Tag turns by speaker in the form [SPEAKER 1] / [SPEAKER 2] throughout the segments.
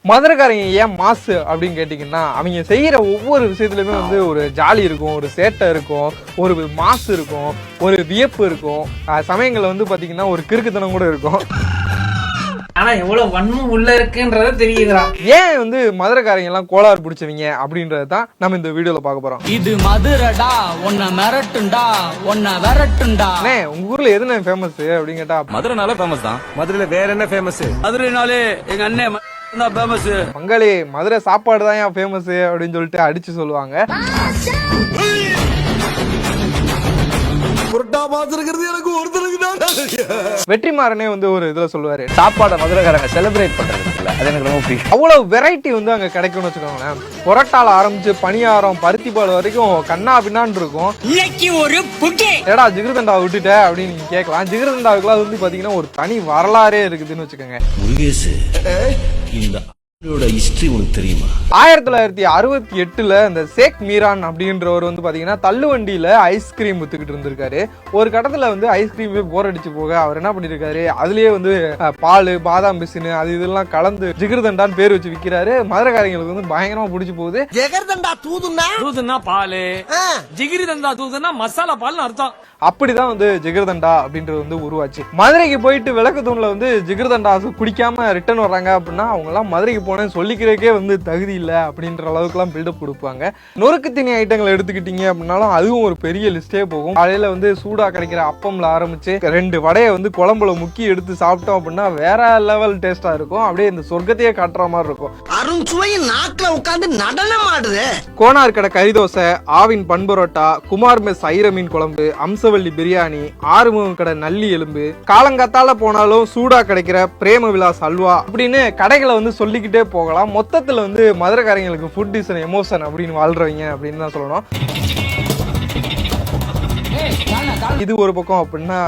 [SPEAKER 1] மதுரைக்காரங்க ஏன் மாசு அப்படின்னு கேட்டீங்கன்னா, அவங்க செய்யற ஒவ்வொரு விஷயத்துலயுமே வந்து ஒரு ஜாலி இருக்கும், ஒரு சேட்டை இருக்கும், ஒரு மாசு இருக்கும், ஒரு வியப்பு இருக்கும், சமயங்கள்ல வந்து பாத்தீங்கன்னா ஒரு கிறுக்குத்தனம் கூட இருக்கும்.
[SPEAKER 2] ஆனா எவ்வளவு வன்மம் உள்ள இருக்குன்றத தெரியுதுடா.
[SPEAKER 1] ஏன் வந்து மதுரைக்காரங்க எல்லாம் கோளாறு பிடிச்சவங்க அப்படின்றதான் நம்ம இந்த வீடியோல பார்க்க போறோம்.
[SPEAKER 3] இது மதுரடா, உன்னை மிரட்டுண்டா, உன்னை விரட்டுண்டா.
[SPEAKER 1] உங்க ஊர்ல எதுனா ஃபேமஸ் அப்படின்னு கேட்டா,
[SPEAKER 4] மதுரைனால ஃபேமஸ் தான். மதுரையில வேற என்ன ஃபேமஸ்? மதுரைனாலே எங்க அண்ணன் ஃபேமஸ்.
[SPEAKER 1] மங்களே மதுரை சாப்பாடு தான் ஏன் ஃபேமஸ் அப்படின்னு சொல்லிட்டு அடிச்சு சொல்லுவாங்க. வெற்றிமாறனே வந்து ஒரு இதுல சொல்லுவாரு,
[SPEAKER 4] சாப்பாட மதுரைக்காரங்க செலிப்ரேட் பண்றது அது எனக்கு ரொம்ப பிடிக்கும்.
[SPEAKER 1] அவ்வளவு வெரைட்டி வந்து அங்க கிடைக்கும்னு வச்சுக்கோங்களேன். பொரோட்டால ஆரம்பிச்சு பணியாரம் பருத்தி பால் வரைக்கும் கண்ணா பின்னான்னு இருக்கும். ஏடா ஜிகிருதண்டா விட்டுட்ட அப்படின்னு நீங்க கேட்கலாம். ஜிகிருதண்டாவுக்குலாம் வந்து பாத்தீங்கன்னா ஒரு தனி வரலாறே இருக்குதுன்னு வச்சுக்கோங்க.
[SPEAKER 5] ஹிஸ்டரி உங்களுக்கு தெரியுமா?
[SPEAKER 1] 1968 இந்த சேக் மீரான் அப்படின்றவர் வந்து பாத்தீங்கன்னா தள்ளுவண்டியில ஐஸ்கிரீம் வித்துக்கிட்டு இருந்திருக்காரு. ஒரு கட்டத்துல வந்து ஐஸ்கிரீமே போர் அடிச்சு போக அவர் என்ன பண்ணிருக்காரு, அதுலயே வந்து பால் பாதாம் பிசின் அது இதெல்லாம் கலந்து ஜிகிருதண்டான்னு பேர் வச்சு விக்கிறாரு. மதுரைக்காரங்களுக்கு வந்து பயங்கரமா பிடிச்சு போகுது.
[SPEAKER 6] ஜிகிருதண்டா தூதுன்னா
[SPEAKER 4] பாலு, ஜிகிருதண்டா தூதுன்னா மசாலா பால்னு அர்த்தம்.
[SPEAKER 1] அப்படிதான் வந்து ஜிகிருதண்டா அப்படின்றது வந்து உருவாச்சு. மதுரைக்கு போயிட்டு விளக்கு தூண்ல வந்து ஜிகிருதண்டா குடிக்காம ரிட்டர்ன் வர்றாங்க அப்படின்னா அவங்க எல்லாம் மதுரைக்கு போனேன்னு சொல்லிக்கிறதுக்கே வந்து தகுதி இல்ல அப்படின்ற அளவுக்கு எல்லாம் பில்டப் கொடுப்பாங்க. நொறுக்கு தீனி ஐட்டங்கள் எடுத்துக்கிட்டீங்க அப்படின்னாலும் அதுவும் ஒரு பெரிய லிஸ்டே போகும். காலையில வந்து சூடா கிடைக்கிற அப்பம்ல ஆரம்பிச்சு 2 வடையை வந்து குழம்புல முக்கி எடுத்து சாப்பிட்டோம் அப்படின்னா வேற லெவல் டேஸ்டா இருக்கும். அப்படியே இந்த சொர்க்கத்தையே காட்டுற மாதிரி இருக்கும்.
[SPEAKER 6] அருண்சுவையின் நாக்குல உட்கார்ந்து நடனம் ஆடுது.
[SPEAKER 1] கோனார் கடை கறிதோசை, ஆவின் பண்பரோட்டா, குமார் மெஸ் ஐர மீன் குழம்பு, அம்சவள்ளி பிரியாணி, ஆறுமுகம் கடை நல்லி எலும்பு, காலங்காத்தால போனாலும் சூடா கிடைக்கிற பிரேம விலாஸ் அல்வா அப்படின்னு கடைகளை வந்து சொல்லிக்கிட்டே போகலாம். மொத்தத்துல வந்து மதுரைக்காரங்களுக்கு ஃபுட் இஸ் an எமோஷன் அப்படின்னு வாழ்றவங்க அப்படின்னு தான் சொல்லணும். இது ஒரு பக்கம் அப்படின்னா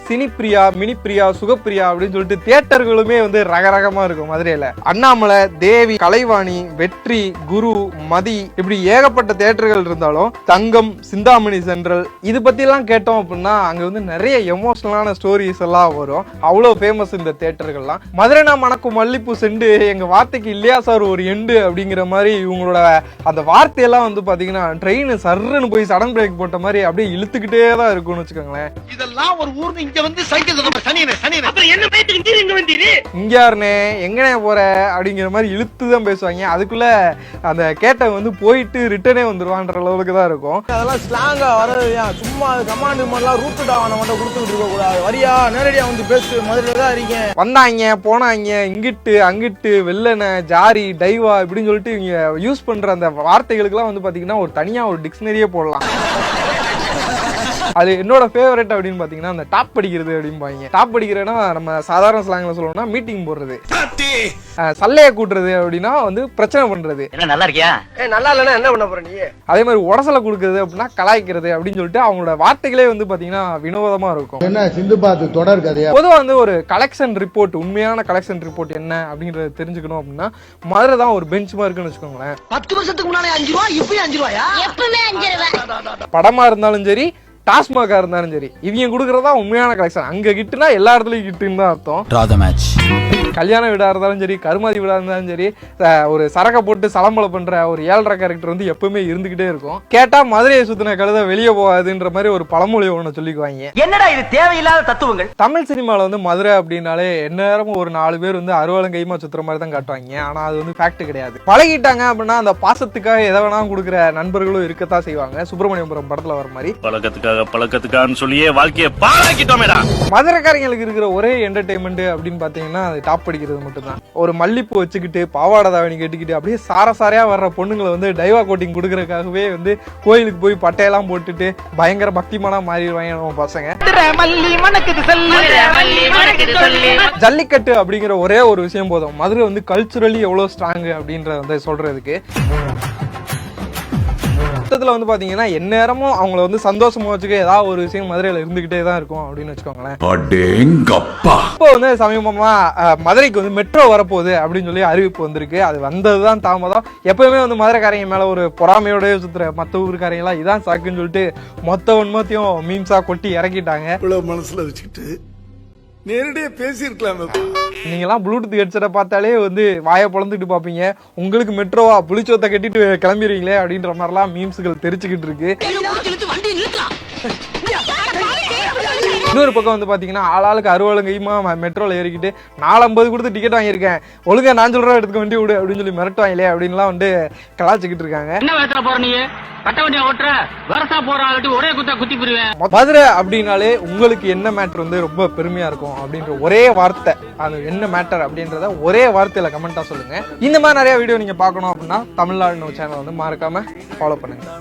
[SPEAKER 1] சினிப்பிரியா, மினிப்பிரியா, சுகப்பிரியா அப்படின்னு சொல்லிட்டு தியேட்டர்களுமே வந்து ரகரகமா இருக்கும் மதுரையில. அண்ணாமலை, தேவி, கலைவாணி, வெற்றி, குரு, மதி இப்படி ஏகப்பட்ட தியேட்டர்கள் இருந்தாலும் தங்கம், சிந்தாமணி சென்ட்ரல் இது பத்தி எல்லாம் கேட்டோம் அப்படின்னா அங்க வந்து நிறைய எமோஷனலான ஸ்டோரிஸ் எல்லாம் வரும். அவ்வளவு ஃபேமஸ் இந்த தியேட்டர்கள்லாம். மதுரைனா மணக்கும் மல்லிப்பூ செண்டு, எங்க வார்த்தைக்கு இல்லையா சார் ஒரு எண்டு அப்படிங்கிற மாதிரி இவங்களோட அந்த வார்த்தையெல்லாம் வந்து பாத்தீங்கன்னா ட்ரெயின் சர்ன்னு போய் சடன் பிரேக் போட்ட மாதிரி அப்படியே இழுத்துக்கிட்டே தான் இருக்கும்னு வச்சுக்கோங்களேன்.
[SPEAKER 6] இதெல்லாம் ஒரு ஊர்ல இங்க வந்து சைக்கிள் சனியனே அப்புறம் என்ன பேத்துக்கு இங்க வந்தீரு
[SPEAKER 1] இங்க யாருனே எங்கனே போற அப்படிங்கிற மாதிரி இழுத்து தான் பேசுவாங்க. அதுக்குள்ள அந்த கேட்டவங்க வந்து போயிட்டு ரிட்டர்னே வந்துருவான்ற அளவுக்கு தான் இருக்கும்.
[SPEAKER 7] அதெல்லாம் ஸ்லாங்கா வரது சும்மா கமாண்ட் மாதிரிலாம் ரூட்டுடா அவனை மட்டும் கொடுத்துட்டு இருக்க கூடாது. வரியா நேரடியா வந்து பேசு, மதுரையில தான் இருக்கேன்.
[SPEAKER 1] வந்தாங்க போனாங்க, இங்கிட்டு அங்கிட்டு, வெள்ளன, ஜாரி, டைவா இப்படின்னு சொல்லிட்டு இவங்க யூஸ் பண்ற அந்த வார்த்தைகளுக்கெல்லாம் வந்து பாத்தீங்கன்னா ஒரு தனியா ஒரு டிக்ஷனரியே போடலாம். அது என்னோட ஃபேவரட் அப்படின்னு பாத்தீங்கன்னா அந்த டாப் படிக்கிறது அப்படிம்பாங்க. டாப் படிக்கிறதுனா நம்ம சாதாரண ஸ்லாங்ல சொல்லணும்னா மீட்டிங் போடுறது, சல்லைய கூட்டுறது அப்படின்னா வந்து பிரச்சனை பண்றது.
[SPEAKER 2] நல்லா இருக்கியா?
[SPEAKER 6] நல்லா இல்லன்னா என்ன பண்ண போற நீ?
[SPEAKER 1] அதே மாதிரி உடசலை கொடுக்கறது அப்படின்னா கலாய்க்கிறது அப்படின்னு சொல்லிட்டு அவங்களோட வார்த்தைகளே வந்து பாத்தீங்கன்னா வினோதமா இருக்கும்.
[SPEAKER 7] என்ன சிந்து பாத்து தொடர் கதையா?
[SPEAKER 1] பொதுவா வந்து ஒரு கலெக்ஷன் ரிப்போர்ட், உண்மையான கலெக்ஷன் ரிப்போர்ட் என்ன அப்படிங்கறத தெரிஞ்சுக்கணும் அப்படின்னா மதுரை தான் ஒரு பெஞ்ச் மார்க்னு வச்சுக்கோங்களேன்.
[SPEAKER 6] 10 வருஷத்துக்கு முன்னாலே 5 ரூபாய், இப்பயும் 5 ரூபாயா? எப்பவுமே 5 ரூபாய்.
[SPEAKER 1] படமா இருந்தாலும் சரி, டாஸ்மாகா இருந்தாலும் சரி, இவங்க கொடுக்கறதா உண்மையான கலெக்ஷன். அங்க கிட்டுனா எல்லா இடத்துலயும் கிட்டுன்னு தான் அர்த்தம். கல்யாண வீடா இருந்தாலும் சரி, கருமாதி வீடா இருந்தாலும் சரி, ஒரு சரக்க போட்டு சலம்பலை பண்ற ஒரு 7.5 கேரக்டர் வந்து எப்பவுமே இருந்துகிட்டே இருக்கும். கேட்டா மதுரையை சுத்தின கழுத வெளியே போகாதுன்ற மாதிரி ஒரு பழமொழி ஒண்ணு சொல்லிக்குவாங்க.
[SPEAKER 6] என்னடா இது தேவையில்லாத தத்துவங்கள்.
[SPEAKER 1] தமிழ் சினிமால வந்து மதுரை அப்படின்னாலே எந்நேரமும் ஒரு 4 பேர் வந்து அறுவலங்கையுமா சுத்துற மாதிரி தான் காட்டுவாங்க. ஆனா அது வந்து ஃபேக்ட் கிடையாது. பழகிட்டாங்க அப்படின்னா அந்த பாசத்துக்காக எதை வேணாலும் கொடுக்குற நண்பர்களும் இருக்கத்தான் செய்வாங்க. சுப்பிரமணியபுரம் படத்துல வர மாதிரி
[SPEAKER 5] பழக்கத்துக்கான்னு சொல்லியே வாழ்க்கையை பாழாக்கிட்டோமேடா.
[SPEAKER 1] மதுரைக்காரங்களுக்கு இருக்கிற ஒரே என்டர்டைன்மெண்ட் அப்படின்னு பாத்தீங்கன்னா அது டாப் படிக்கிறது மட்டும்தான். ஒரு மல்லிப்பூ வச்சுக்கிட்டு பாவாடை தாவணி கட்டிக்கிட்டு அப்படியே சாரையா வர்ற பொண்ணுங்களை வந்து டைவா கோட்டிங் கொடுக்கறதுக்காகவே வந்து கோயிலுக்கு போய் பட்டையெல்லாம் போட்டுட்டு பயங்கர பக்திமானா மாறிடுவாங்க நம்ம பசங்க. ஜல்லிக்கட்டு அப்படிங்கிற ஒரே ஒரு விஷயம் போதும் மதுரை வந்து கல்ச்சுரலி எவ்வளவு ஸ்ட்ராங் அப்படின்றத வந்து சொல்றதுக்கு. மொத்தத்துல வந்து பாத்தீங்கன்னா எந்நேரமும் அவங்கள வந்து சந்தோஷமா வச்சுக்க ஏதாவது ஒரு விஷயம் மதுரையில இருந்துகிட்டே தான் இருக்கும் அப்படின்னு வச்சுக்கோங்களேன். இப்போ வந்து சமீபமா மதுரைக்கு வந்து மெட்ரோ வரப்போகுது அப்படின்னு சொல்லி அறிவிப்பு வந்திருக்கு. அது வந்ததுதான் தாமதம். எப்பவுமே வந்து மதுரைக்காரங்க மேல ஒரு பொறாமையோட சுத்துற மத்த ஊருக்காரங்க எல்லாம் இதான் சாக்குன்னு சொல்லிட்டு மொத்த உண்மத்தையும் மீம்ஸா கொட்டி இறக்கிட்டாங்க.
[SPEAKER 5] மனசுல வச்சுக்கிட்டு
[SPEAKER 4] நேரடியா பேசியிருக்கலாமே.
[SPEAKER 1] நீங்கெல்லாம் ப்ளூடூத் ஹெட்செட்டை பார்த்தாலே வந்து வாயை பொழந்துட்டு பார்ப்பீங்க. உங்களுக்கு மெட்ரோவா புளிச்சோத்தை கட்டிட்டு கிளம்பிடுவீங்களே அப்படின்ற மாதிரிலாம் மீம்ஸுகள் தெரிச்சுக்கிட்டு இருக்கு. இன்னொரு பக்கம் வந்து பாத்தீங்கன்னா ஆளாளுக்கு அறுவலங்கையுமா மெட்ரோல ஏறிக்கிட்டு 450 கொடுத்து டிக்கெட் வாங்கியிருக்கேன், ஒழுங்கா நான் சொல்ற எடுத்துக்க வண்டி விடு அப்படின்னு சொல்லி மிரட்டுவாங்களே அப்படின்லாம் வந்து கலாச்சிக்கிட்டு இருக்காங்க.
[SPEAKER 2] என்ன வேலை போற நீ கட்ட வண்டியா ஓட்டுற வரசா போற ஒரே குத்தி போடுவேன்.
[SPEAKER 1] மதுரை அப்படின்னாலே உங்களுக்கு என்ன மேட்டர் வந்து ரொம்ப பெருமையா இருக்கும் அப்படின்ற ஒரே வார்த்தை, அது என்ன மேட்டர் அப்படின்றத ஒரே வார்த்தையில கமெண்டா சொல்லுங்க. இந்த மாதிரி நிறைய வீடியோ நீங்க பார்க்கணும் அப்படின்னா தமிழ்நாடு சேனல் வந்து மறக்காம ஃபாலோ பண்ணுங்க.